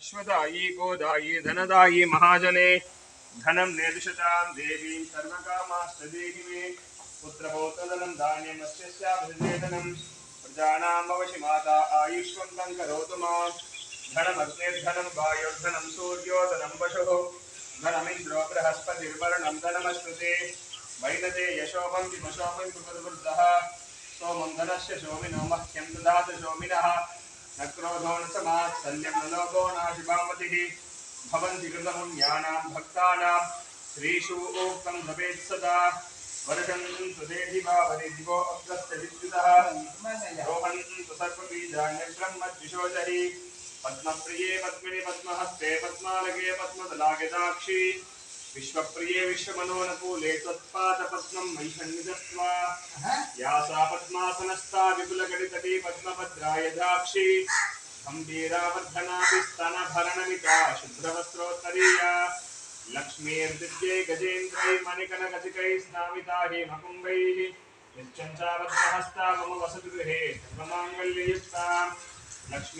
अश्वदायी गोदायी धनदायी महाजने धनम नेदुषतां देवी सर्वकामास्तदेहि मे पुत्रपौत्रधनं धान्यमस्यस्याभिर्वेदनं प्रजानाम् अवशि माता आयुष्वन्तं करोतु मां धनमग्निर्धनं वायुर्धनं सूर्योधनं वशुः धनमिन्द्रो बृहस्पतिर्वर्णं धनमस्कृते वैनते यशोमं विमशोमं विपदवृद्धः सोमं धनस्य शोमिनो मह्यं ददातु शोमिनः न क्रोधो न समात्सल्यं न लोभो नाशुभामतिः भवन्ति कृतपुण्यानां भक्तानां श्रीषु उक्तं भवेत् सदा वर्षन्तु देहि भावनि दिवो अग्रस्य विद्युतः रोहन्तु सर्वबीजान्यं ब्रह्मद्विषोजहि पद्मप्रिये पद्मिनि पद्महस्ते पद्मालके पद्मदलायदाक्षि विश्वप्रिये विश्वमनोनुकूले त्वत्पादपद्मं मयिषन्निधत्वा या सा पद्मासनस्था विपुलगणितटी पद्मभद्रायदाक्षि गम्भीरावर्धनाभिस्तनभरणमिता शुभ्रवस्त्रोत्तरीया लक्ष्मीर्दिव्यै गजेन्द्रै मणिकनकचिकैः स्नामिता हेमकुम्भैः नित्यं च पद्महस्ता मम वसतु गृहे सर्वमाङ्गल्ययुक्ता लक्ष्मी